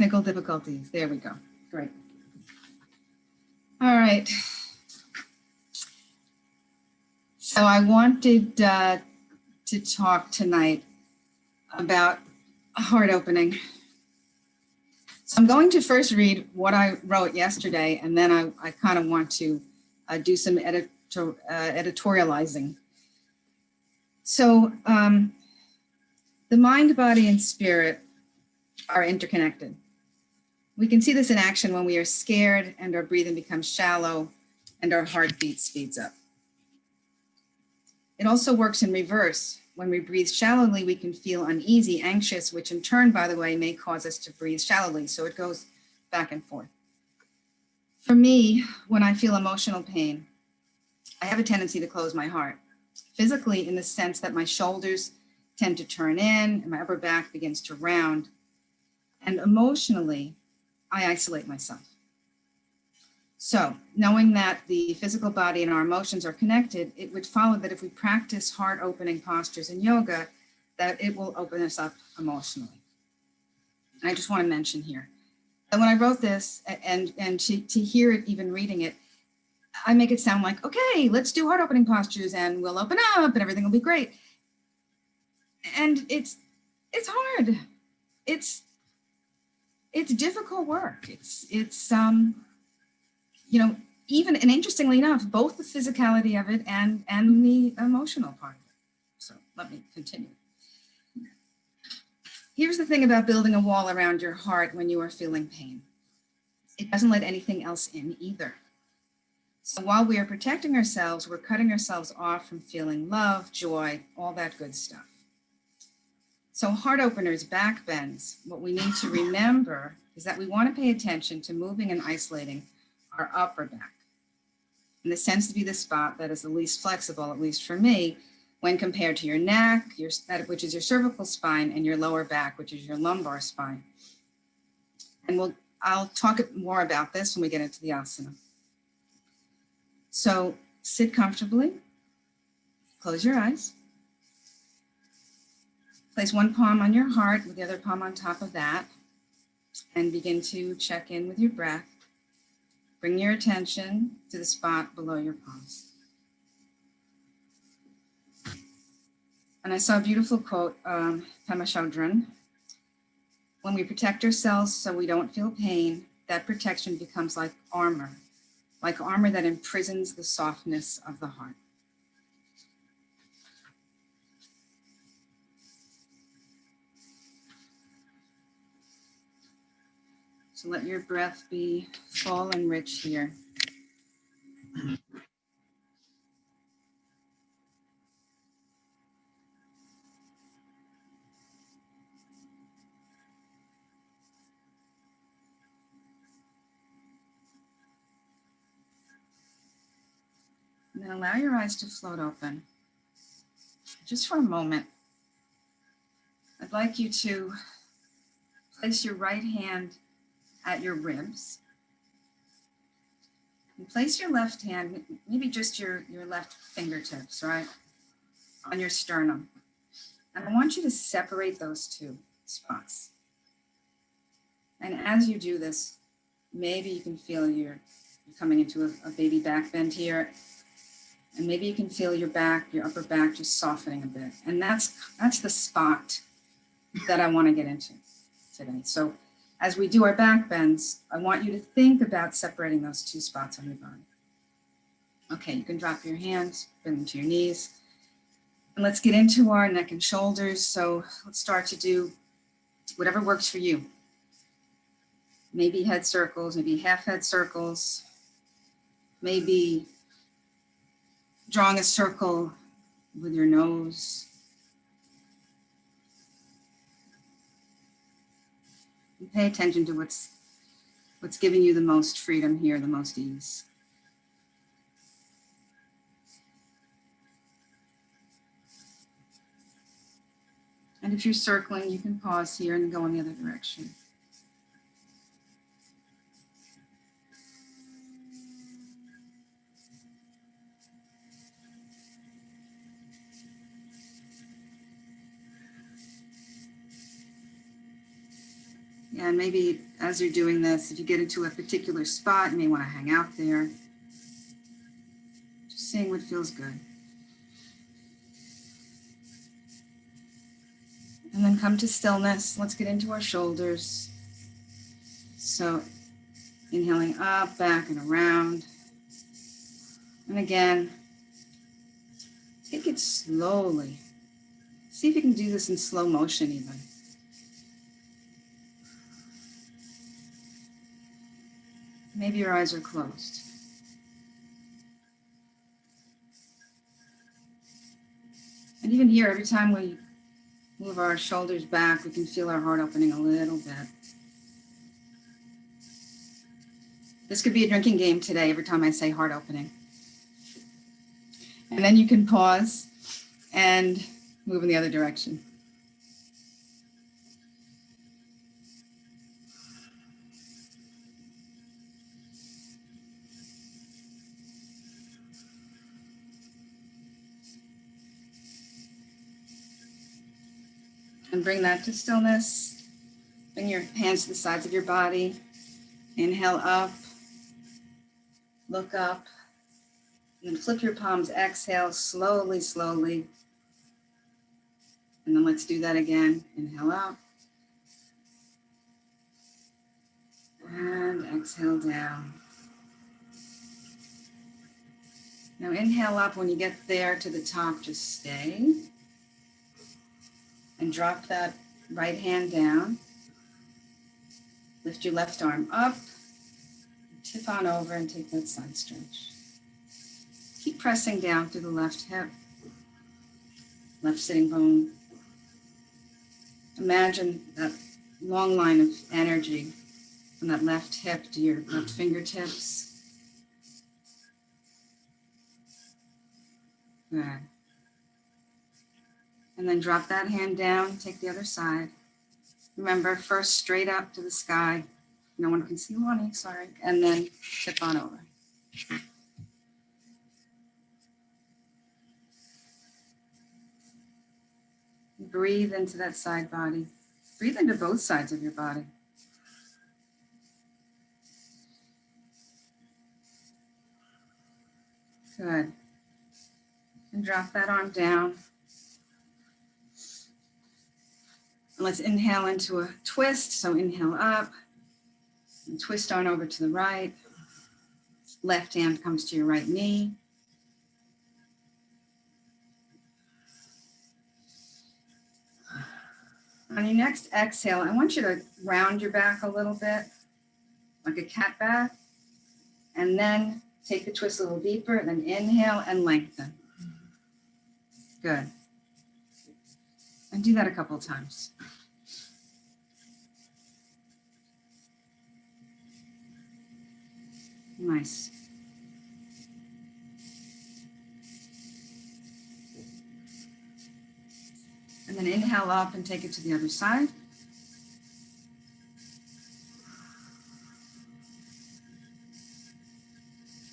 Technical difficulties. There we go. Great. All right. So I wanted to talk tonight about heart opening. So I'm going to first read what I wrote yesterday, and then I kind of want to do some editorializing. So the mind, body, and spirit are interconnected. We can see this in action when we are scared and our breathing becomes shallow and our heartbeat speeds up. It also works in reverse. When we breathe shallowly, we can feel uneasy, anxious, which in turn, by the way, may cause us to breathe shallowly. So it goes back and forth. For me, when I feel emotional pain, I have a tendency to close my heart. Physically, in the sense that my shoulders tend to turn in and my upper back begins to round. And emotionally, I isolate myself. So knowing that the physical body and our emotions are connected, it would follow that if we practice heart opening postures in yoga, that it will open us up emotionally. And I just want to mention here that when I wrote this and to hear it, even reading it, I make it sound like, okay, let's do heart opening postures and we'll open up and everything will be great. And it's hard. It's difficult work. It's you know, even, and interestingly enough, both the physicality of it and the emotional part of it. So let me continue. Here's the thing about building a wall around your heart when you are feeling pain. It doesn't let anything else in either. So while we are protecting ourselves, we're cutting ourselves off from feeling love, joy, all that good stuff. So heart openers, back bends, what we need to remember is that we want to pay attention to moving and isolating our upper back. And this tends to be the spot that is the least flexible, at least for me, when compared to your neck, which is your cervical spine, and your lower back, which is your lumbar spine. And I'll talk more about this when we get into the asana. So sit comfortably, close your eyes. Place one palm on your heart with the other palm on top of that, and begin to check in with your breath. Bring your attention to the spot below your palms. And I saw a beautiful quote, Pema Chodron. When we protect ourselves so we don't feel pain, that protection becomes like armor that imprisons the softness of the heart. So let your breath be full and rich here. And then allow your eyes to float open. Just for a moment, I'd like you to place your right hand at your ribs. And place your left hand, maybe just your left fingertips, right, on your sternum. And I want you to separate those two spots. And as you do this, maybe you can feel you're coming into a baby back bend here. And maybe you can feel your upper back just softening a bit. And that's the spot that I want to get into today. So as we do our back bends, I want you to think about separating those two spots on your body. Okay, you can drop your hands, bring them to your knees. And let's get into our neck and shoulders. So let's start to do whatever works for you. Maybe head circles, maybe half head circles, maybe drawing a circle with your nose. And pay attention to what's giving you the most freedom here, the most ease. And if you're circling, you can pause here and go in the other direction. And maybe as you're doing this, if you get into a particular spot, you may want to hang out there. Just seeing what feels good. And then come to stillness. Let's get into our shoulders. So inhaling up, back, and around. And again, take it slowly. See if you can do this in slow motion even. Maybe your eyes are closed. And even here, every time we move our shoulders back, we can feel our heart opening a little bit. This could be a drinking game today every time I say heart opening. And then you can pause and move in the other direction. And bring that to stillness. Bring your hands to the sides of your body. Inhale up, look up, and then flip your palms, exhale slowly, slowly. And then let's do that again. Inhale up. And exhale down. Now inhale up. When you get there to the top, just stay. And drop that right hand down. Lift your left arm up. Tip on over and take that side stretch. Keep pressing down through the left hip, left sitting bone. Imagine that long line of energy from that left hip to your left fingertips. Good. And then drop that hand down, take the other side. Remember, first straight up to the sky. No one can see Lonnie, sorry. And then tip on over. Breathe into that side body. Breathe into both sides of your body. Good. And drop that arm down. And let's inhale into a twist. So inhale up. And twist on over to the right. Left hand comes to your right knee. On your next exhale, I want you to round your back a little bit, like a cat back, and then take the twist a little deeper, and then inhale and lengthen. Good. And do that a couple of times. Nice. And then inhale up and take it to the other side.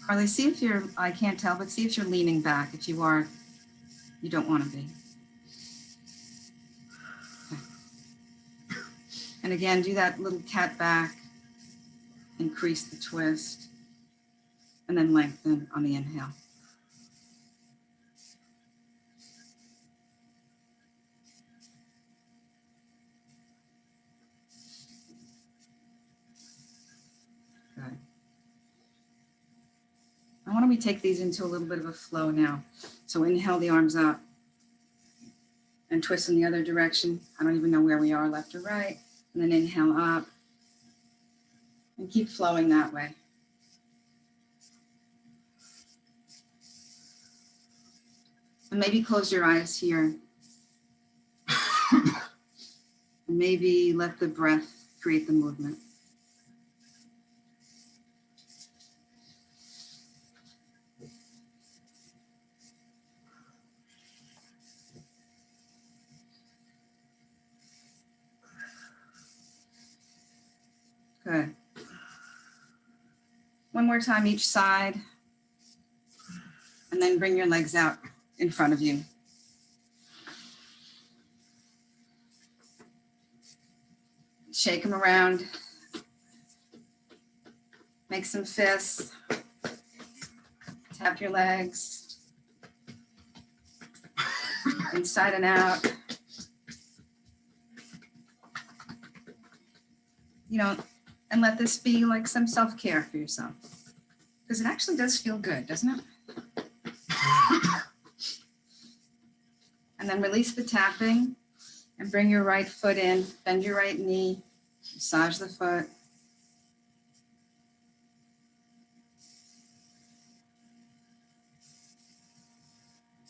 Carly, see if you're, I can't tell, but see if you're leaning back. If you are, you don't want to be. Okay. And again, do that little cat back, increase the twist, and then lengthen on the inhale. Good. Why don't we take these into a little bit of a flow now? So inhale the arms up and twist in the other direction. I don't even know where we are, left or right. And then inhale up and keep flowing that way. And maybe close your eyes here. And maybe let the breath create the movement. Good. One more time each side. And then bring your legs out in front of you. shake them around. Make some fists. Tap your legs. Inside and out. You know, and let this be like some self-care for yourself. Because it actually does feel good, doesn't it? And then release the tapping and bring your right foot in, bend your right knee, massage the foot.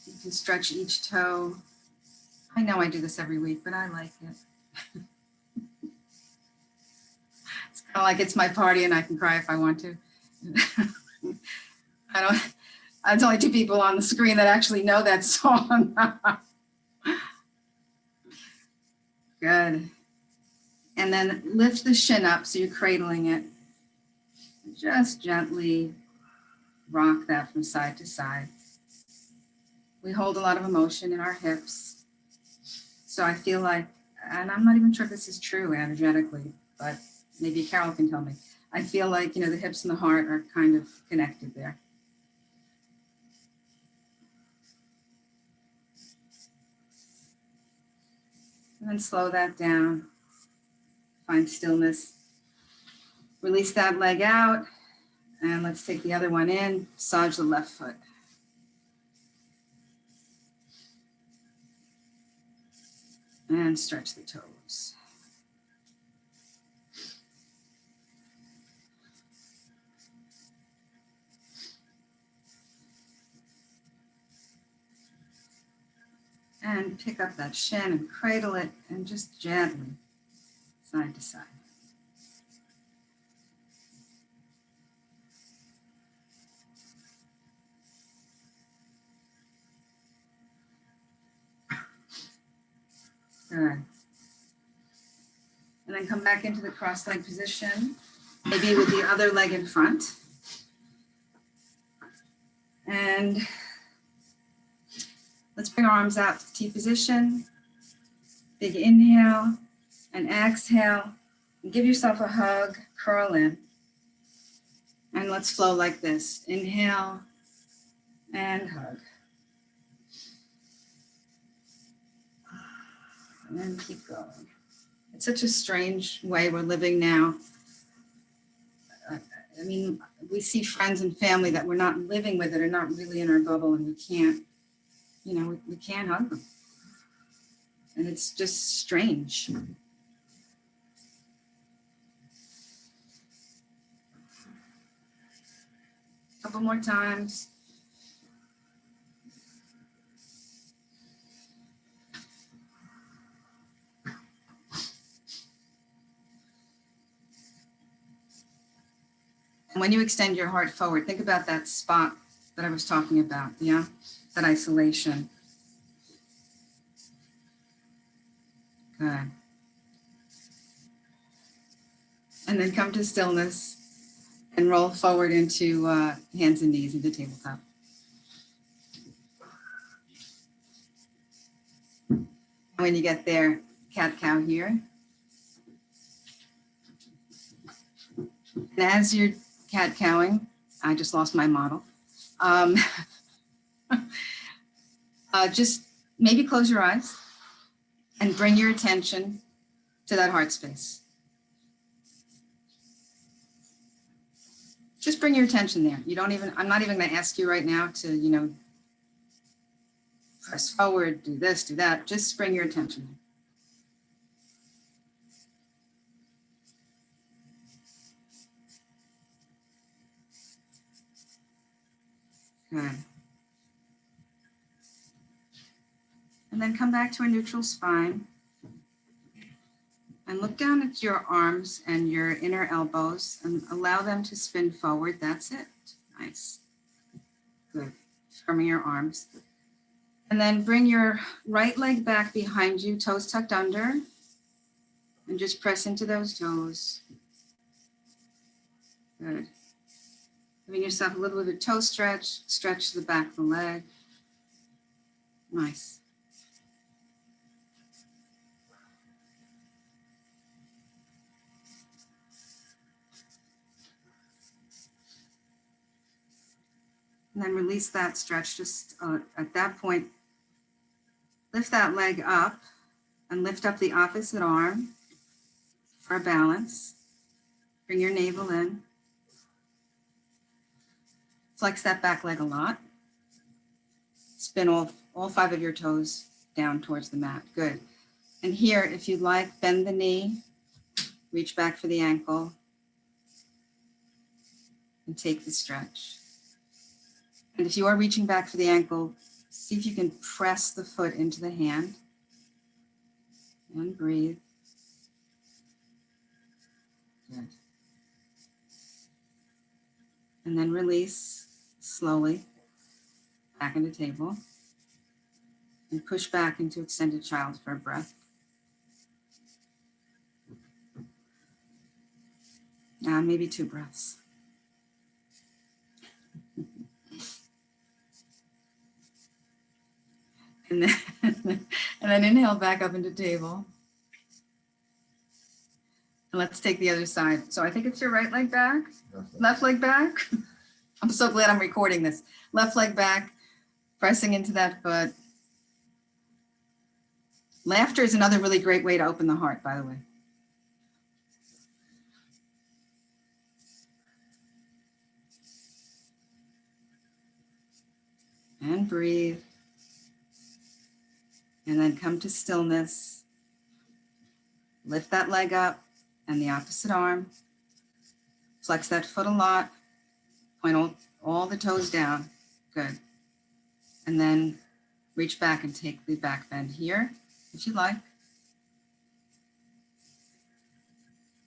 You can stretch each toe. I know I do this every week, but I like it. It's kind of like it's my party and I can cry if I want to. There's only 2 people on the screen that actually know that song. Good. And then lift the shin up so you're cradling it. Just gently rock that from side to side. We hold a lot of emotion in our hips. So I feel like, and I'm not even sure if this is true energetically, but maybe Carol can tell me. I feel like, you know, the hips and the heart are kind of connected there. And then slow that down. Find stillness. Release that leg out. And let's take the other one in. Massage the left foot. And stretch the toes. And pick up that shin and cradle it and just gently side to side. Good. And then come back into the cross-leg position, maybe with the other leg in front. And let's bring our arms out to T position. Big inhale and exhale. And give yourself a hug, curl in. And let's flow like this. Inhale and hug. And then keep going. It's such a strange way we're living now. I mean, we see friends and family that we're not living with that are not really in our bubble, and we can't, you know, we can't hug them. And it's just strange. A couple more times. And when you extend your heart forward, think about that spot that I was talking about, yeah? That isolation. Good. And then come to stillness and roll forward into hands and knees into tabletop. And when you get there, cat-cow here. And as you're cat-cowing, I just lost my model. Just maybe close your eyes and bring your attention to that heart space. Just bring your attention there. You don't even, I'm not even going to ask you right now to, you know, press forward, do this, do that. Just bring your attention there. Good. And then come back to a neutral spine and look down at your arms and your inner elbows and allow them to spin forward. That's it. Nice. Good. Firming your arms. And then bring your right leg back behind you, toes tucked under, and just press into those toes. Good. Giving yourself a little bit of a toe stretch, stretch the back of the leg. Nice. . And then release that stretch. Just at that point, lift that leg up and lift up the opposite arm for a balance. Bring your navel in. Flex that back leg a lot. Spin all 5 of your toes down towards the mat. Good. And here, if you'd like, bend the knee, reach back for the ankle, and take the stretch. And if you are reaching back for the ankle, see if you can press the foot into the hand and breathe. Good. And then release slowly back into table and push back into extended child for a breath. Now maybe 2 breaths. And then inhale back up into table. And let's take the other side. So I think it's your right leg back, left leg back. I'm so glad I'm recording this. Left leg back, pressing into that foot. Laughter is another really great way to open the heart, by the way. And breathe. And then come to stillness. Lift that leg up and the opposite arm. Flex that foot a lot. Point all the toes down. Good. And then reach back and take the back bend here, if you like.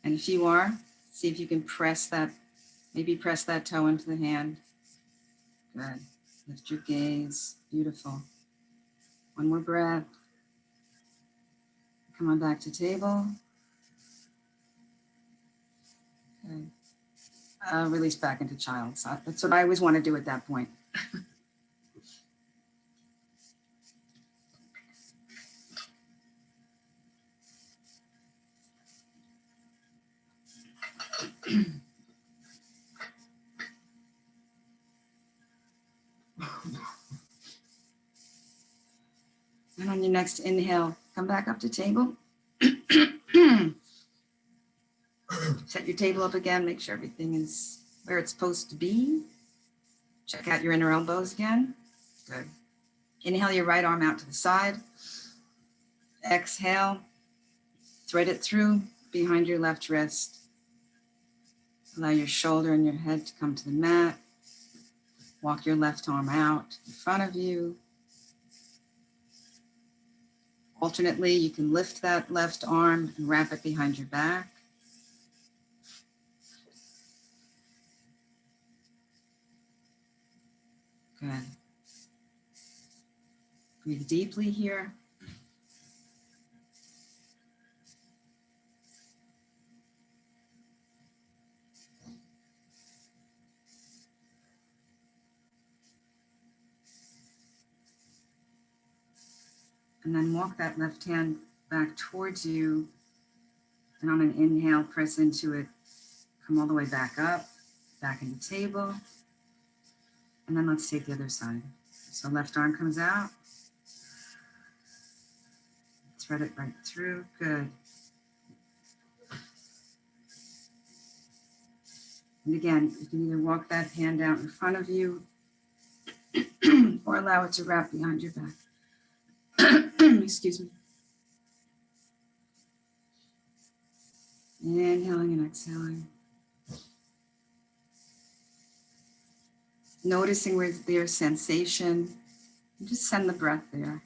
And if you are, see if you can press that, maybe press that toe into the hand. Good. Lift your gaze. Beautiful. One more breath. Come on back to table. Okay. Release back into child. So that's what I always want to do at that point. And on your next inhale, come back up to table. Set your table up again. Make sure everything is where it's supposed to be. Check out your inner elbows again. Good. Inhale your right arm out to the side. Exhale. Thread it through behind your left wrist. Allow your shoulder and your head to come to the mat. Walk your left arm out in front of you. Alternately, you can lift that left arm and wrap it behind your back. Good. Breathe deeply here. And then walk that left hand back towards you. And on an inhale, press into it. Come all the way back up, back into table. And then let's take the other side. So left arm comes out. Thread it right through. Good. And again, you can either walk that hand out in front of you or allow it to wrap behind your back. Excuse me. Inhaling and exhaling. Noticing where there's sensation. And just send the breath there.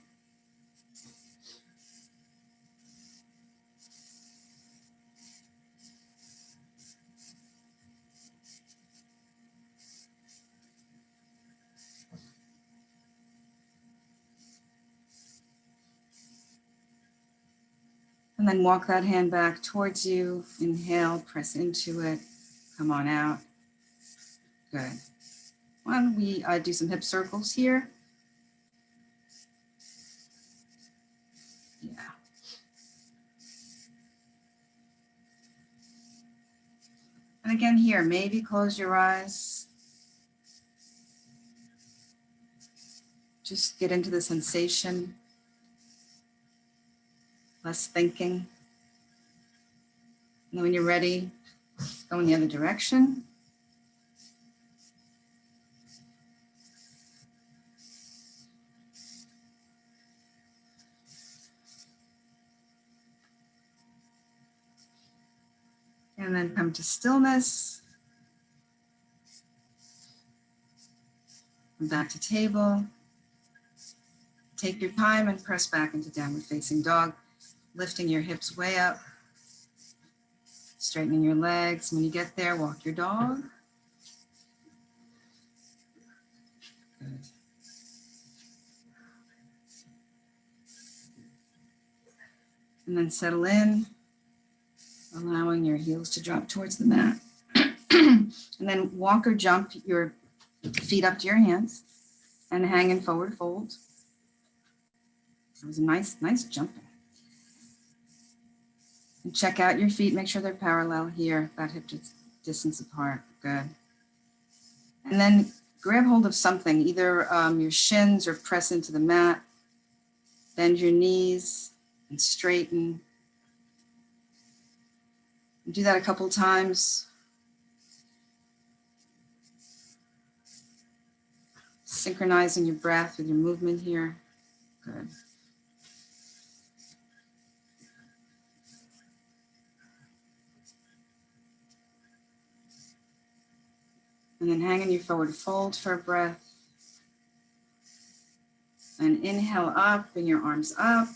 And then walk that hand back towards you. Inhale, press into it. Come on out. Good. Why don't we do some hip circles here? Yeah. And again here, maybe close your eyes. Just get into the sensation, less thinking. And then when you're ready, go in the other direction. And then come to stillness. And back to table. Take your time and press back into downward facing dog, lifting your hips way up, straightening your legs. When you get there, walk your dog. Good. And then settle in, allowing your heels to drop towards the mat. And then walk or jump your feet up to your hands and hang in forward fold. It was a nice jumping. And check out your feet, make sure they're parallel here, about hip distance apart, good. And then grab hold of something, either your shins or press into the mat. Bend your knees and straighten. And do that a couple times. Synchronizing your breath with your movement here. Good. And then hang in your forward fold for a breath. And inhale up, bring your arms up.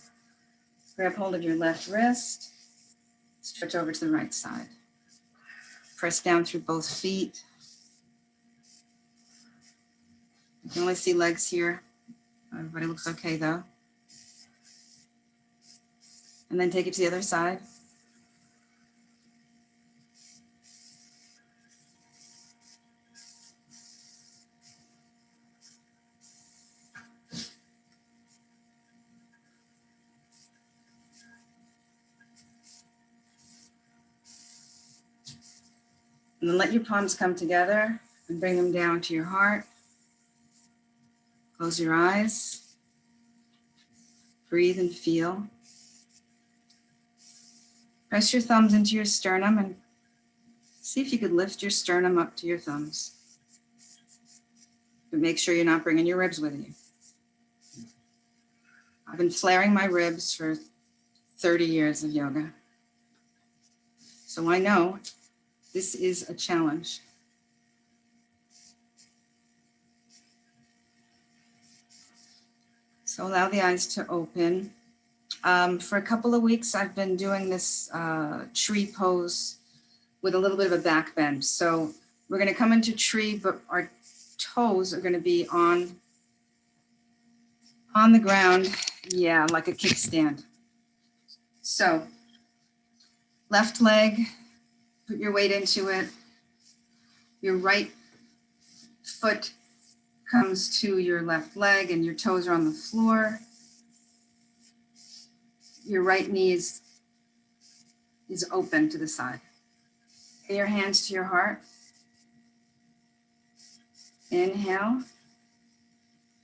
Grab hold of your left wrist. Stretch over to the right side. Press down through both feet. You can only see legs here. Everybody looks okay though. And then take it to the other side. And then let your palms come together and bring them down to your heart. Close your eyes. Breathe and feel. Press your thumbs into your sternum and see if you could lift your sternum up to your thumbs. But make sure you're not bringing your ribs with you. I've been flaring my ribs for 30 years of yoga. So I know this is a challenge. So allow the eyes to open. For a couple of weeks, I've been doing this tree pose with a little bit of a back bend. So we're going to come into tree, but our toes are going to be on the ground. Yeah, like a kickstand. So left leg, put your weight into it. Your right foot comes to your left leg and your toes are on the floor. Your right knee is open to the side. Bring your hands to your heart. Inhale,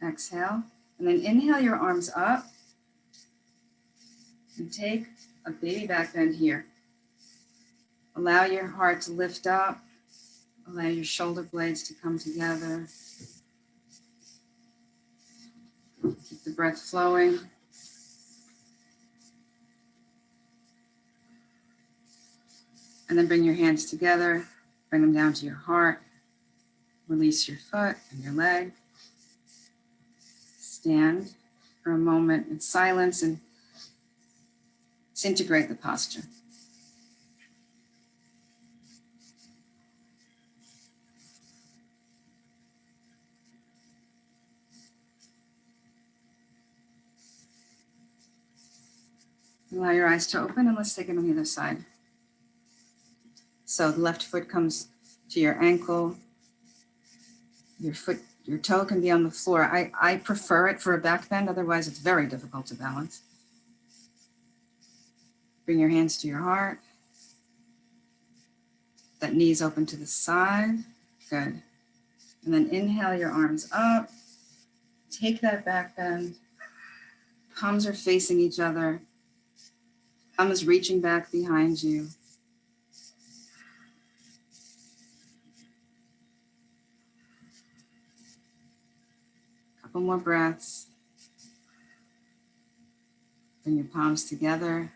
exhale, and then inhale your arms up and take a baby back bend here. Allow your heart to lift up. Allow your shoulder blades to come together. Keep the breath flowing. And then bring your hands together, bring them down to your heart. Release your foot and your leg. Stand for a moment in silence and integrate the posture. Allow your eyes to open and let's take it on the other side. So the left foot comes to your ankle. Your toe can be on the floor. I prefer it for a back bend, otherwise it's very difficult to balance. Bring your hands to your heart. That knee's open to the side. Good. And then inhale your arms up. Take that back bend. Palms are facing each other. Thumb is reaching back behind you. Couple more breaths. Bring your palms together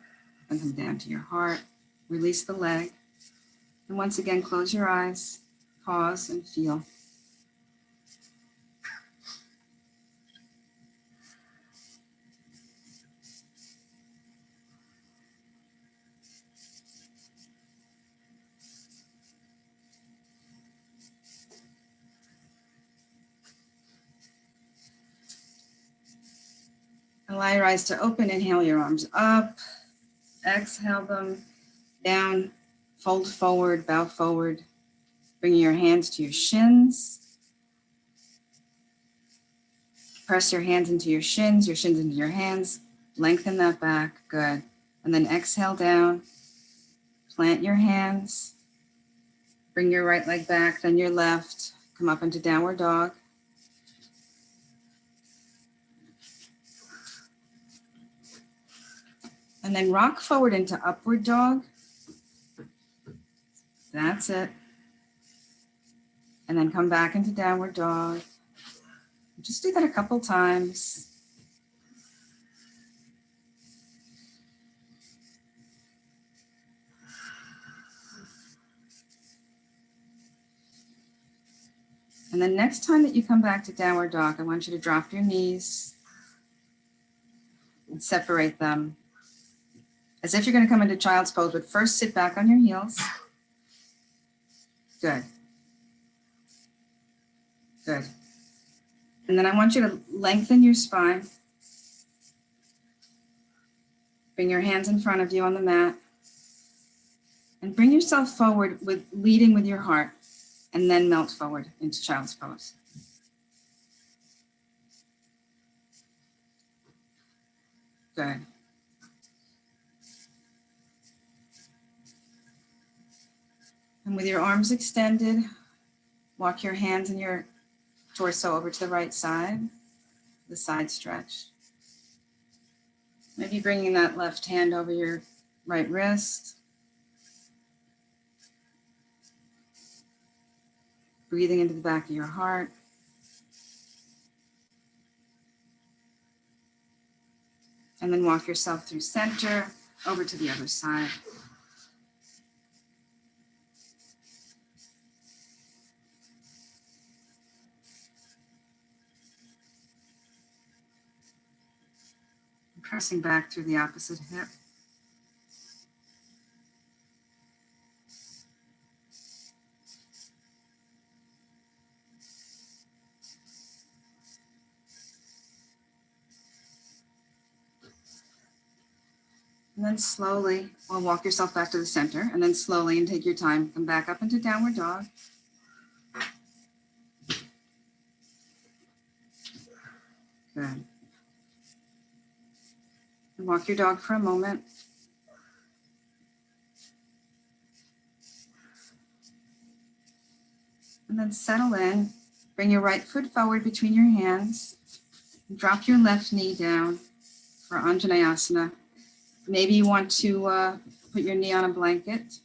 and come down to your heart. Release the leg. And once again, close your eyes, pause and feel. Allow your eyes to open. Inhale your arms up. Exhale them down. Fold forward, bow forward. Bringing your hands to your shins. Press your hands into your shins into your hands. Lengthen that back. Good. And then exhale down. Plant your hands. Bring your right leg back, then your left. Come up into downward dog. And then rock forward into upward dog. That's it. And then come back into downward dog. Just do that a couple times. And then next time that you come back to downward dog, I want you to drop your knees and separate them as if you're going to come into child's pose, but first sit back on your heels. Good. Good. And then I want you to lengthen your spine. Bring your hands in front of you on the mat. And bring yourself forward with leading with your heart, and then melt forward into child's pose. Good. And with your arms extended, walk your hands and your torso over to the right side, the side stretch. Maybe bringing that left hand over your right wrist. Breathing into the back of your heart. And then walk yourself through center, over to the other side. Pressing back through the opposite hip. And then slowly, well, walk yourself back to the center, and then slowly, and take your time, come back up into downward dog. Good. And walk your dog for a moment. And then settle in. Bring your right foot forward between your hands. And drop your left knee down for Anjaneyasana. Maybe you want to put your knee on a blanket.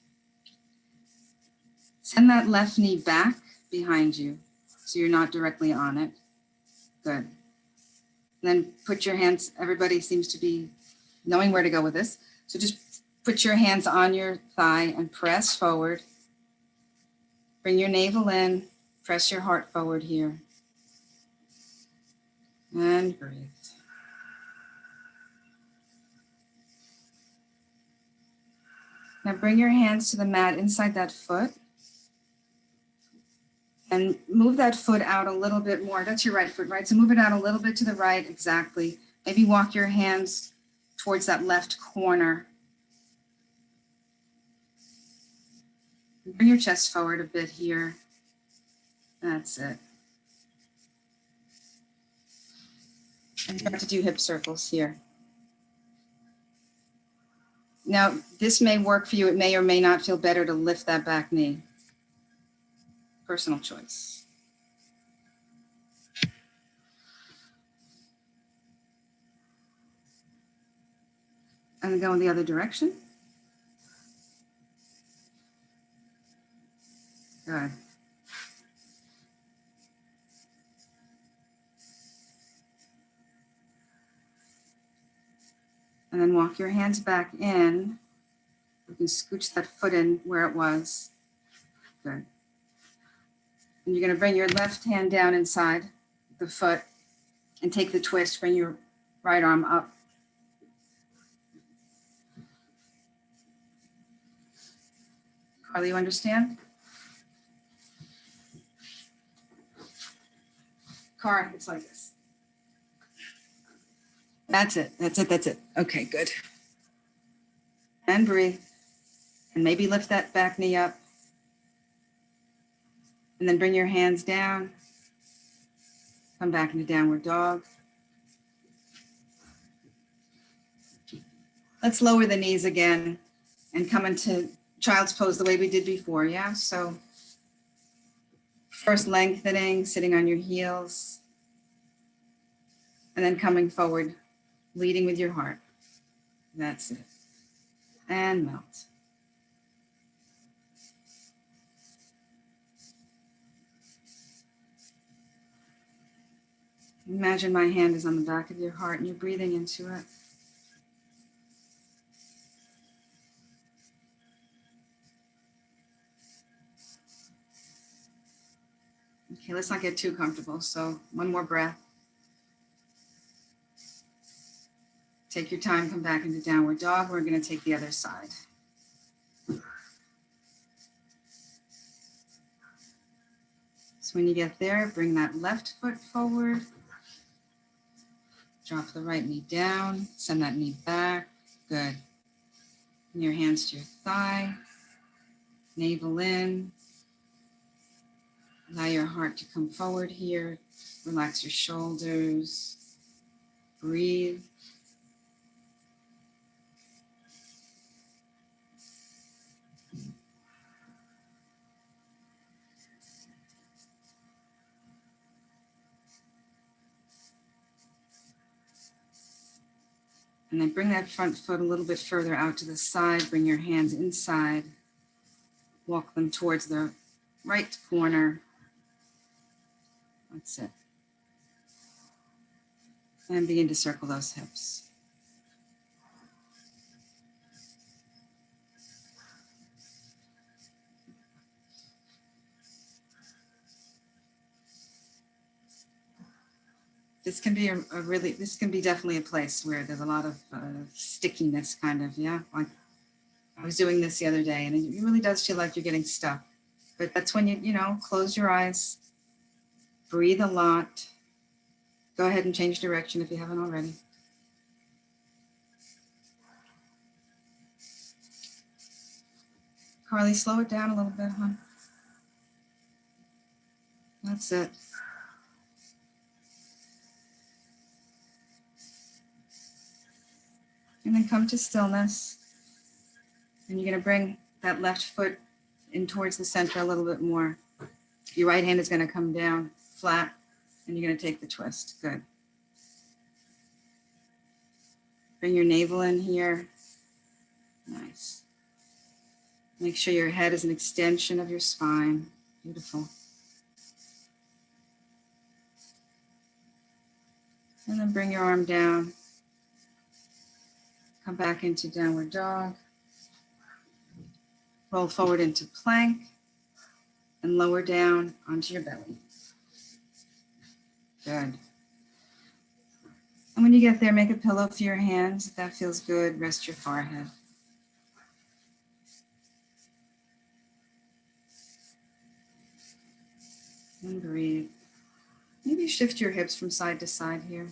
Send that left knee back behind you so you're not directly on it. Good. And then put your hands, everybody seems to be knowing where to go with this. So just put your hands on your thigh and press forward. Bring your navel in, press your heart forward here. And breathe. Now bring your hands to the mat inside that foot and move that foot out a little bit more. That's your right foot, right? So move it out a little bit to the right, exactly. Maybe walk your hands towards that left corner. Bring your chest forward a bit here. That's it. And start to do hip circles here. Now, this may work for you. It may or may not feel better to lift that back knee. Personal choice. And then go in the other direction. Good. And then walk your hands back in. You can scooch that foot in where it was. Good. And you're going to bring your left hand down inside the foot and take the twist. Bring your right arm up. Carly, you understand? Cara, it's like this. That's it. That's it. That's it. Okay, good. And breathe. And maybe lift that back knee up. And then bring your hands down. Come back into downward dog. Let's lower the knees again and come into child's pose the way we did before, yeah? So first lengthening, sitting on your heels, and then coming forward, leading with your heart. That's it. And melt. Imagine my hand is on the back of your heart and you're breathing into it. Okay, let's not get too comfortable. So one more breath. Take your time, come back into downward dog. We're going to take the other side. So when you get there, bring that left foot forward. Drop the right knee down, send that knee back. Good. Bring your hands to your thigh, navel in. Allow your heart to come forward here. Relax your shoulders. Breathe. And then bring that front foot a little bit further out to the side. Bring your hands inside. Walk them towards the right corner. That's it. And begin to circle those hips. This can be this can be definitely a place where there's a lot of stickiness kind of, yeah. Like I was doing this the other day and it really does feel like you're getting stuck. But that's when you close your eyes, breathe a lot. Go ahead and change direction if you haven't already. Carly, slow it down a little bit, huh? That's it. And then come to stillness. And you're going to bring that left foot in towards the center a little bit more. Your right hand is going to come down flat, and you're going to take the twist. Good. Bring your navel in here. Nice. Make sure your head is an extension of your spine. Beautiful. And then bring your arm down. Come back into downward dog. Roll forward into plank and lower down onto your belly. Good. And when you get there, make a pillow for your hands. If that feels good, rest your forehead. And breathe. Maybe shift your hips from side to side here.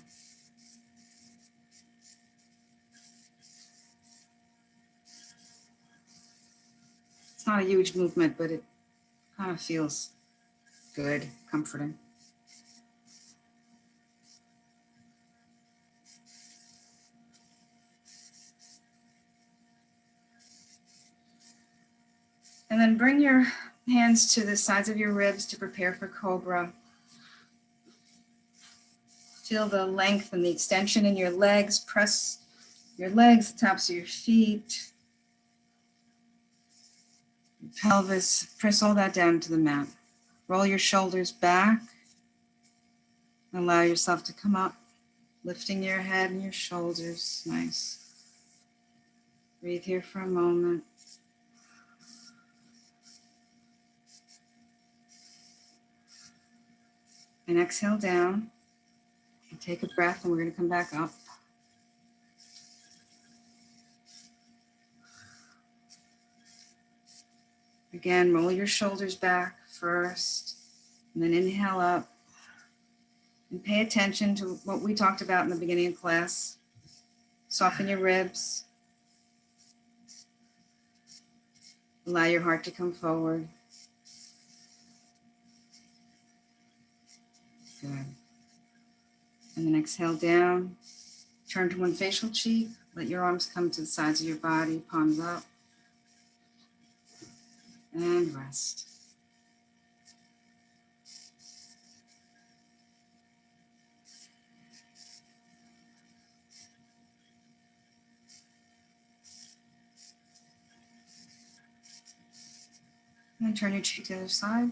It's not a huge movement, but it kind of feels good, comforting. And then bring your hands to the sides of your ribs to prepare for cobra. Feel the length and the extension in your legs. Press your legs, the tops of your feet, your pelvis. Press all that down to the mat. Roll your shoulders back. Allow yourself to come up, lifting your head and your shoulders. Nice. Breathe here for a moment. And exhale down. And take a breath, and we're going to come back up. Again, roll your shoulders back first, and then inhale up. And pay attention to what we talked about in the beginning of class. Soften your ribs. Allow your heart to come forward. Good. And then exhale down. Turn to one facial cheek. Let your arms come to the sides of your body, palms up. And rest. And then turn your cheek to the other side.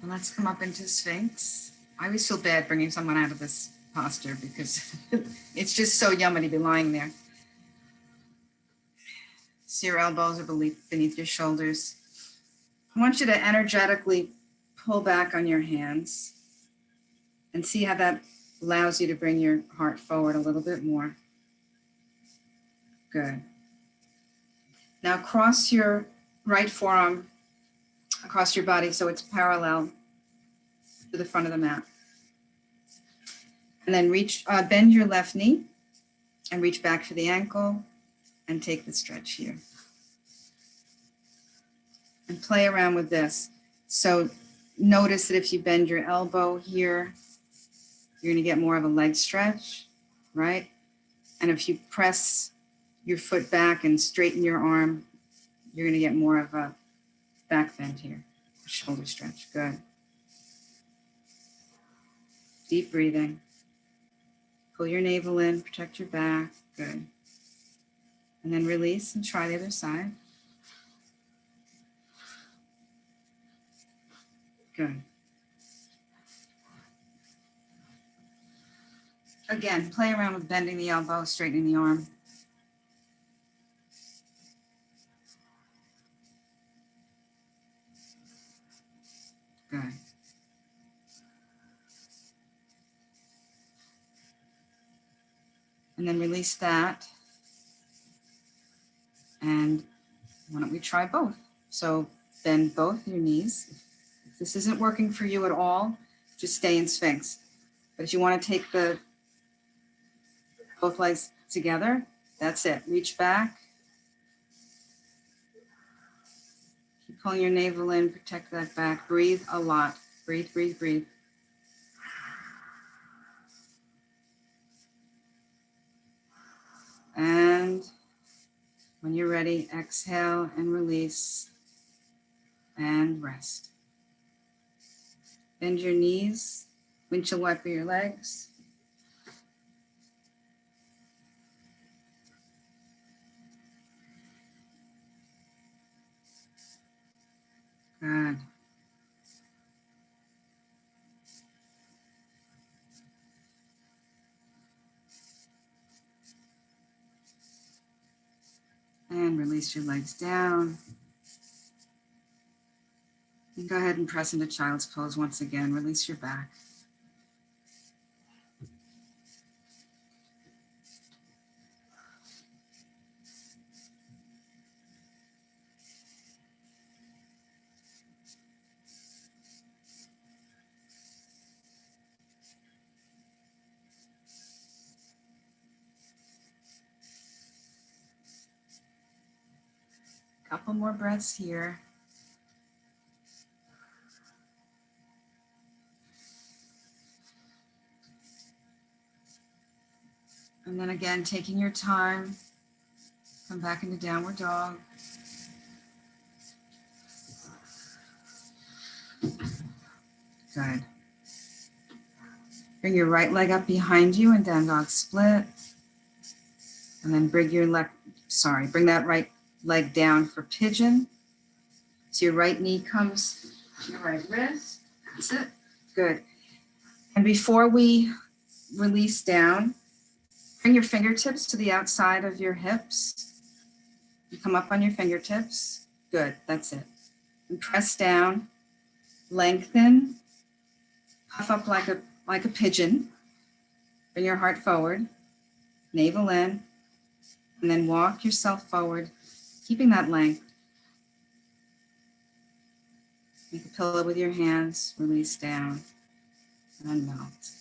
And let's come up into Sphinx. I always feel bad bringing someone out of this posture because it's just so yummy to be lying there. So your elbows are beneath your shoulders. I want you to energetically pull back on your hands and see how that allows you to bring your heart forward a little bit more. Good. Now cross your right forearm across your body so it's parallel to the front of the mat. And then bend your left knee and reach back for the ankle and take the stretch here. And play around with this. So notice that if you bend your elbow here, you're gonna get more of a leg stretch, right? And if you press your foot back and straighten your arm, you're gonna get more of a back bend here, shoulder stretch, good. Deep breathing. Pull your navel in, protect your back, good. And then release and try the other side. Good. Again, play around with bending the elbow, straightening the arm. Good. And then release that. And why don't we try both? So bend both your knees. If this isn't working for you at all, just stay in Sphinx. But if you want to take both legs together, that's it. Reach back. Keep pulling your navel in, protect that back. Breathe a lot. Breathe, breathe, breathe. And when you're ready, exhale and release and rest. Bend your knees, windshield wiper your legs. Good. And release your legs down. And go ahead and press into child's pose once again. Release your back. Couple more breaths here. And then again, taking your time, come back into downward dog. Good. Bring your right leg up behind you and down dog split. And then bring your bring that right leg down for pigeon. So your right knee comes to your right wrist. That's it. Good. And before we release down, bring your fingertips to the outside of your hips. You come up on your fingertips. Good. That's it. And press down, lengthen, puff up like a pigeon. Bring your heart forward, navel in, and then walk yourself forward, keeping that length. Make a pillow with your hands, release down, and melt.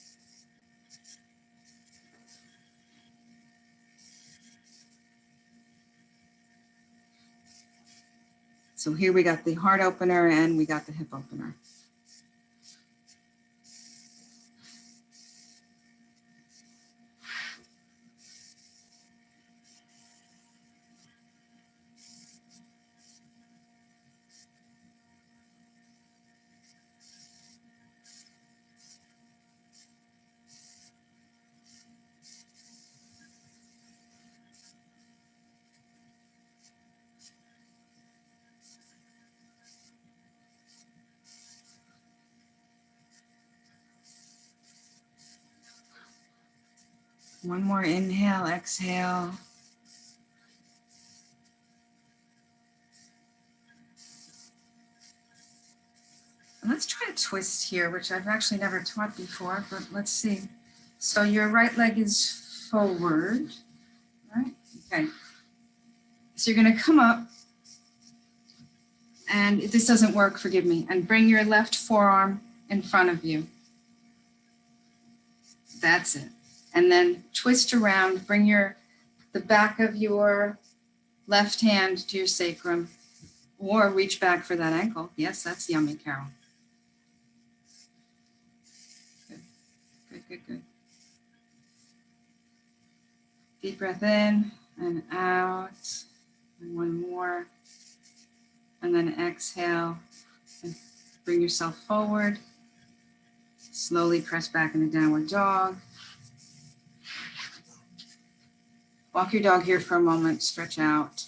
So here we got the heart opener and we got the hip opener. One more inhale, exhale. And let's try a twist here, which I've actually never taught before, but let's see. So your right leg is forward, right? Okay. So you're gonna come up, and if this doesn't work, forgive me, and bring your left forearm in front of you. That's it. And then twist around, bring the back of your left hand to your sacrum, or reach back for that ankle. Yes, that's yummy, Carol. Good, good, good, good. Deep breath in and out, and one more. And then exhale and bring yourself forward. Slowly press back into downward dog. Walk your dog here for a moment, stretch out.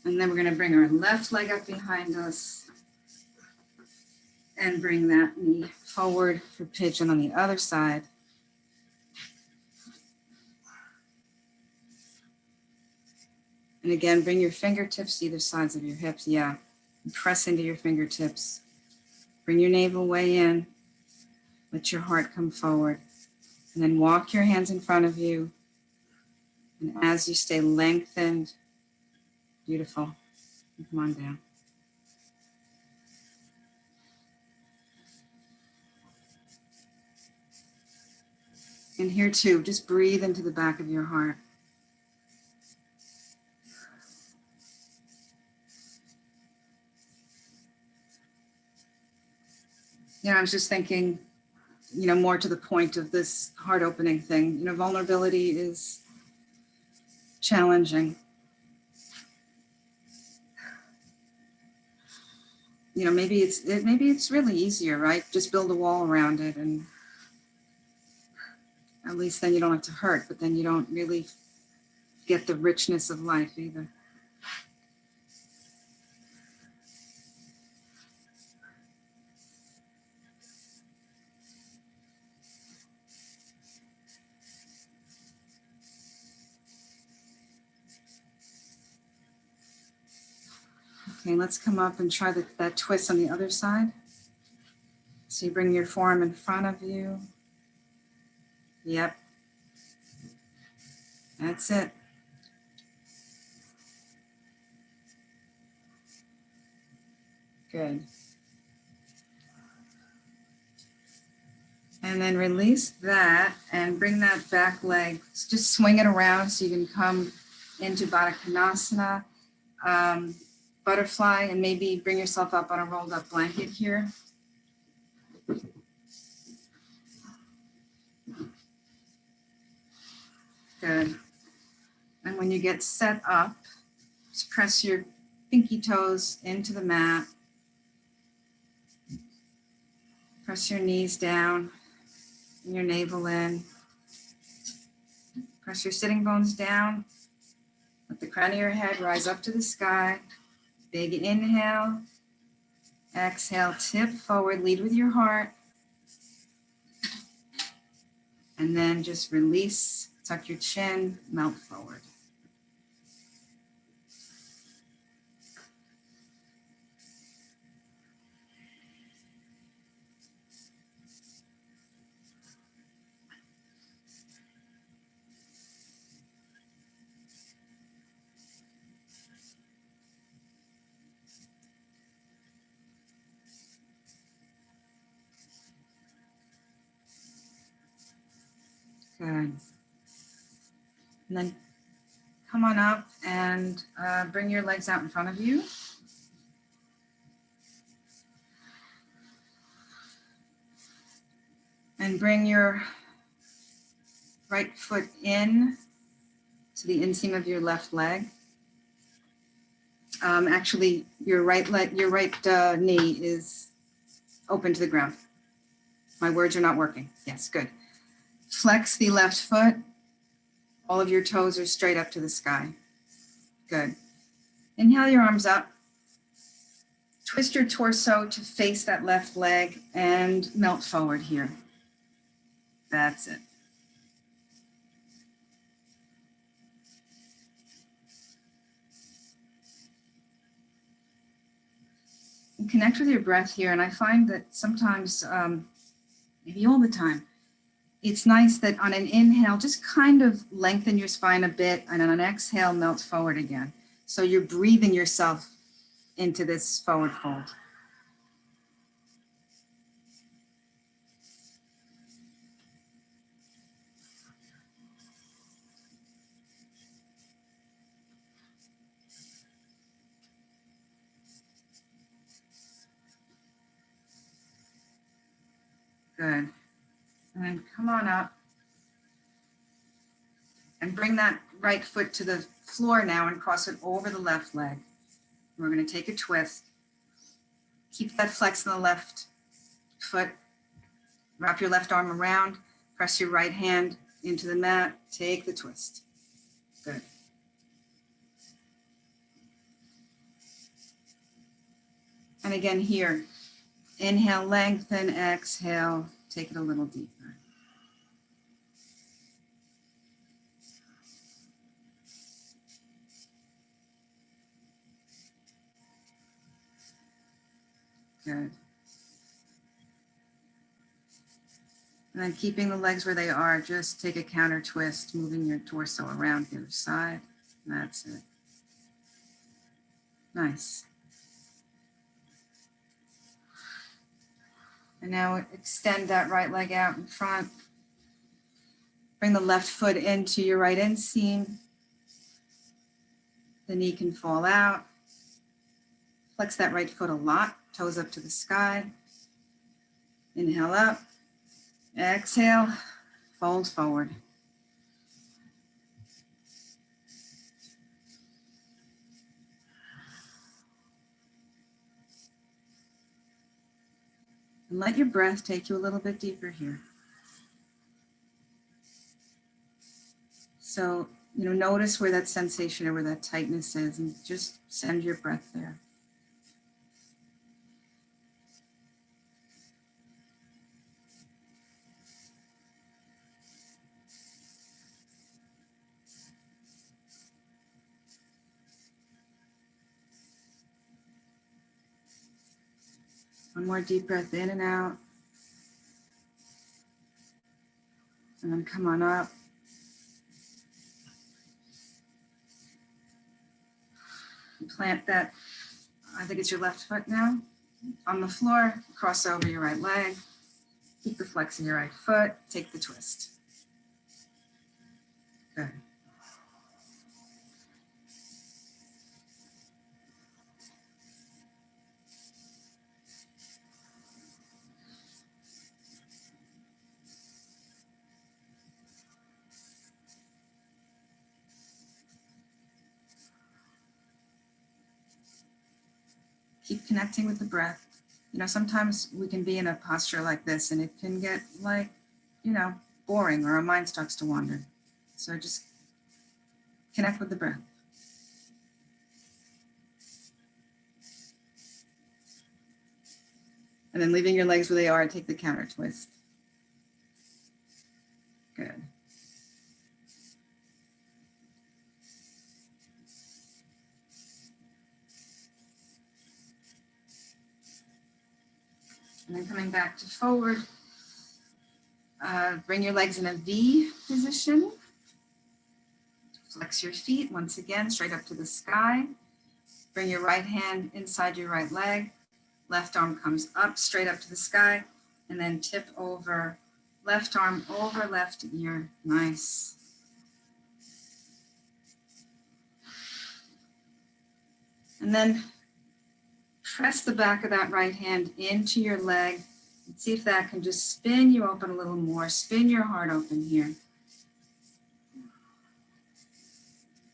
And then we're going to bring our left leg up behind us and bring that knee forward for pigeon on the other side. And again, bring your fingertips to either sides of your hips. Yeah, and press into your fingertips. Bring your navel way in. Let your heart come forward. And then walk your hands in front of you. And as you stay lengthened, beautiful. Come on down. And here too, just breathe into the back of your heart. Yeah, I was just thinking, more to the point of this heart opening thing. Vulnerability is challenging. Maybe it's really easier, right? Just build a wall around it, and at least then you don't have to hurt, but then you don't really get the richness of life either. Okay, let's come up and try that twist on the other side. So you bring your forearm in front of you. Yep. That's it. Good. And then release that and bring that back leg, just swing it around so you can come into Baddha Konasana, butterfly, and maybe bring yourself up on a rolled up blanket here. Good. And when you get set up, just press your pinky toes into the mat. Press your knees down and your navel in. Press your sitting bones down. Let the crown of your head rise up to the sky. Big inhale. Exhale, tip forward, lead with your heart. And then just release, tuck your chin, melt forward. Good. And then come on up and bring your legs out in front of you. And bring your right foot in to the inseam of your left leg. Actually, your right knee is open to the ground. My words are not working. Yes, good. Flex the left foot. All of your toes are straight up to the sky. Good. Inhale your arms up. Twist your torso to face that left leg and melt forward here. That's it. And connect with your breath here. And I find that sometimes, maybe all the time, it's nice that on an inhale, just kind of lengthen your spine a bit, and on an exhale, melt forward again. So you're breathing yourself into this forward fold. Good. And then come on up and bring that right foot to the floor now and cross it over the left leg. We're going to take a twist. Keep that flex in the left foot. Wrap your left arm around. Press your right hand into the mat. Take the twist. Good. And again here, inhale, lengthen, exhale, take it a little deeper. Good. And then keeping the legs where they are, just take a counter twist, moving your torso around the other side. That's it. Nice. And now extend that right leg out in front. Bring the left foot into your right inseam. The knee can fall out. Flex that right foot a lot, toes up to the sky. Inhale up. Exhale, fold forward. And let your breath take you a little bit deeper here. So, notice where that sensation or where that tightness is and just send your breath there. One more deep breath in and out. And then come on up. Plant that, I think it's your left foot now, on the floor. Cross over your right leg. Keep the flex in your right foot, take the twist. Good. Keep connecting with the breath. You know, sometimes we can be in a posture like this and it can get like, you know, boring or our mind starts to wander. So just connect with the breath. And then leaving your legs where they are, take the counter twist. Good. And then coming back to forward, bring your legs in a V position. Flex your feet once again, straight up to the sky. Bring your right hand inside your right leg. Left arm comes up, straight up to the sky, and then tip over, left arm over left ear. Nice. And then press the back of that right hand into your leg and see if that can just spin you open a little more. Spin your heart open here.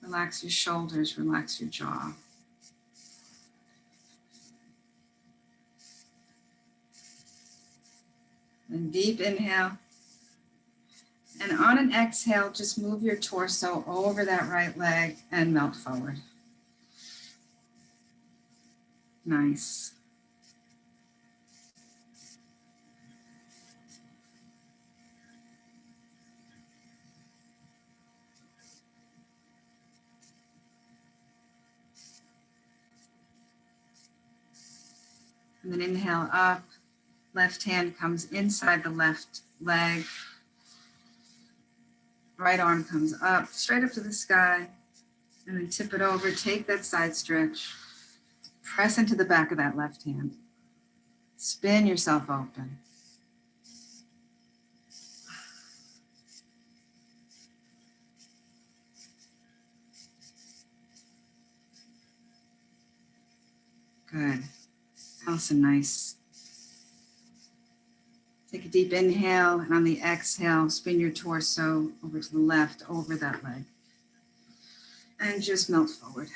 Relax your shoulders, relax your jaw. Then deep inhale. And on an exhale, just move your torso over that right leg and melt forward. Nice. And then inhale up. Left hand comes inside the left leg. Right arm comes up, straight up to the sky. And then tip it over, take that side stretch. Press into the back of that left hand. Spin yourself open. Good. Awesome, nice. Take a deep inhale, and on the exhale, spin your torso over to the left, over that leg. And just melt forward.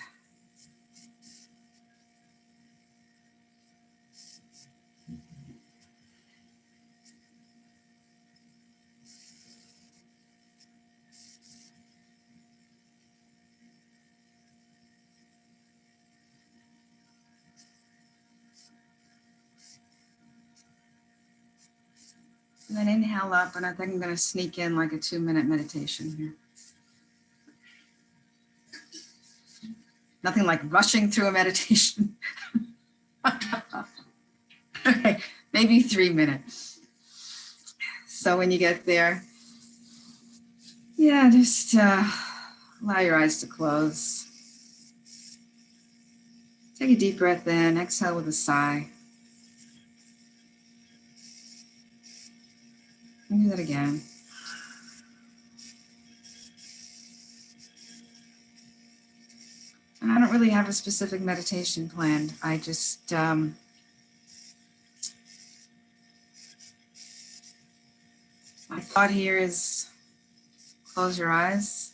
And then inhale up, and I think I'm going to sneak in like a 2-minute meditation here. Nothing like rushing through a meditation. Okay, maybe 3 minutes. So when you get there, yeah, just allow your eyes to close. Take a deep breath in, exhale with a sigh. And do that again. And I don't really have a specific meditation planned. I just, my thought here is close your eyes.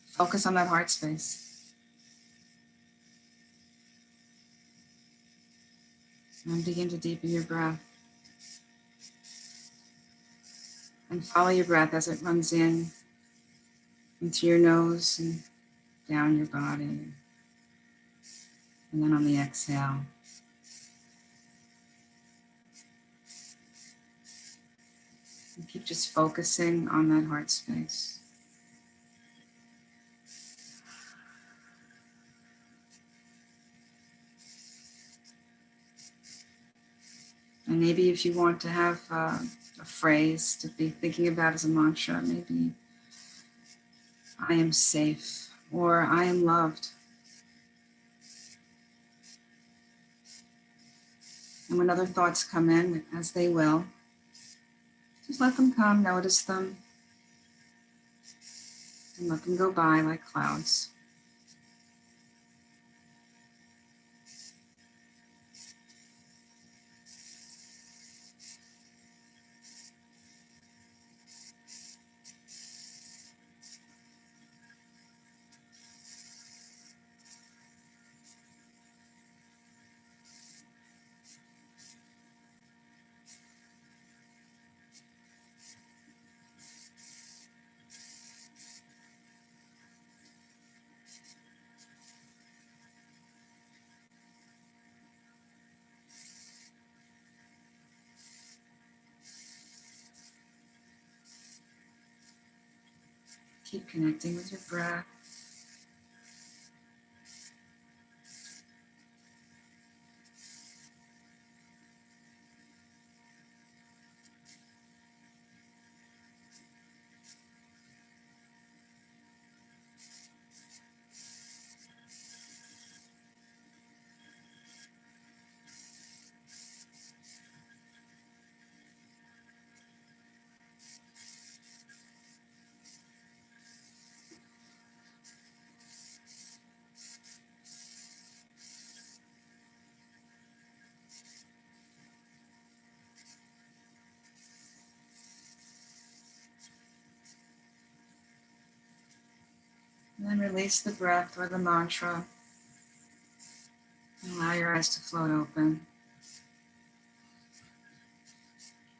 Focus on that heart space. And begin to deepen your breath. And follow your breath as it runs in through your nose and down your body. And then on the exhale, and keep just focusing on that heart space. And maybe if you want to have a phrase to be thinking about as a mantra, maybe I am safe or I am loved. And when other thoughts come in, as they will, just let them come, notice them, and let them go by like clouds. Keep connecting with your breath. And then release the breath or the mantra. And allow your eyes to float open.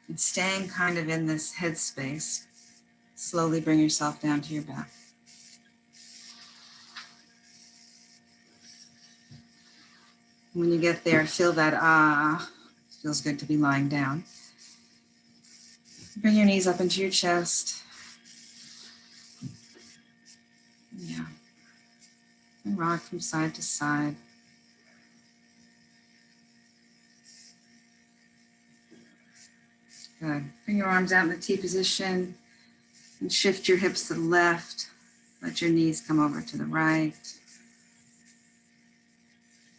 And staying kind of in this headspace, slowly bring yourself down to your back. When you get there, feel that feels good to be lying down. Bring your knees up into your chest. Yeah. And rock from side to side. Good. Bring your arms out in the T position and shift your hips to the left. Let your knees come over to the right.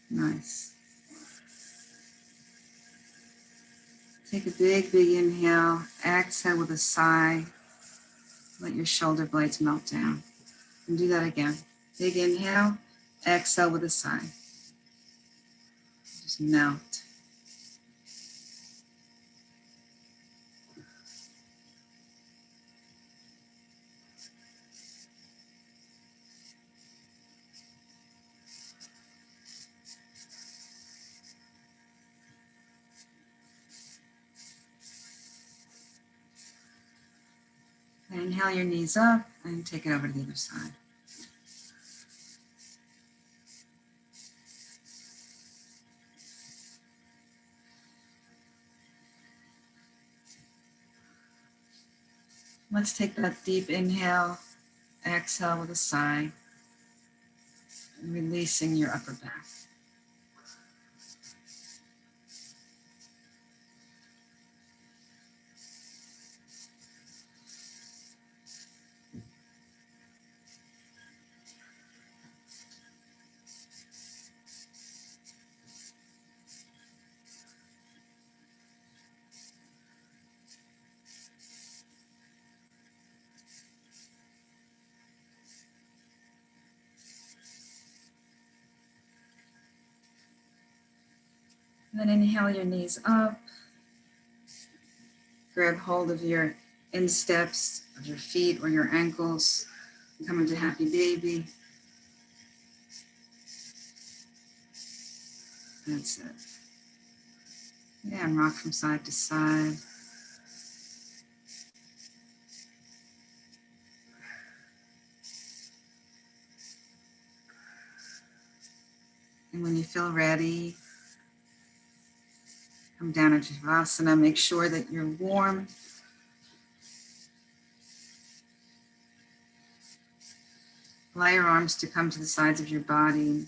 Nice. Take a big, big inhale. Exhale with a sigh. Let your shoulder blades melt down. And do that again. Big inhale. Exhale with a sigh. Just melt. And inhale your knees up and take it over to the other side. Let's take that deep inhale, exhale with a sigh, and releasing your upper back. And then inhale your knees up. Grab hold of your insteps of your feet or your ankles. Come into happy baby. That's it. Yeah, and rock from side to side. And when you feel ready, come down into Shavasana. Make sure that you're warm. Allow your arms to come to the sides of your body.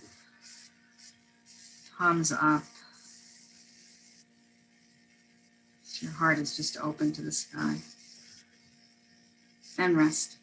Palms up. So your heart is just open to the sky. And rest.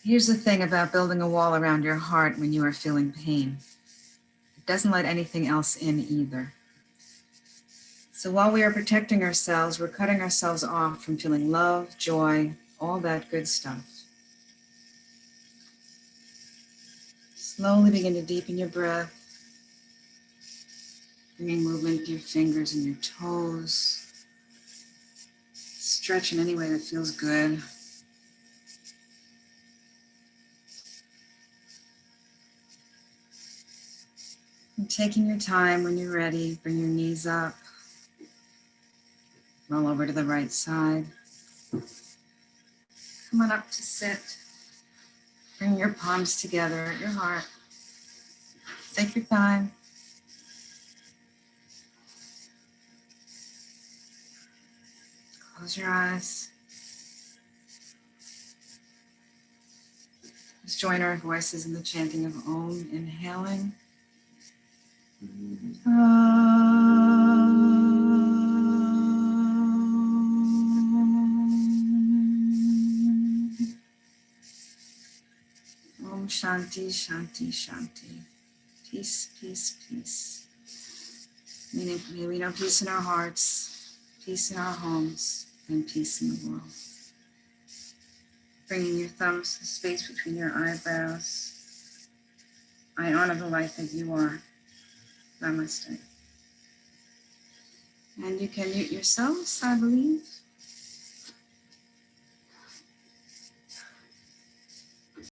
Here's the thing about building a wall around your heart when you are feeling pain. It doesn't let anything else in either. So while we are protecting ourselves, we're cutting ourselves off from feeling love, joy, all that good stuff. Slowly begin to deepen your breath, bringing movement to your fingers and your toes. Stretch in any way that feels good. And taking your time, when you're ready, bring your knees up. Roll over to the right side. Come on up to sit. Bring your palms together at your heart. Take your time. Close your eyes. Let's join our voices in the chanting of Om, inhaling. Om Shanti, Shanti, Shanti. Peace, peace, peace. May we know peace in our hearts, peace in our homes, and peace in the world. Bringing your thumbs to the space between your eyebrows. I honor the light that you are. Namaste. And you can mute yourselves, I believe.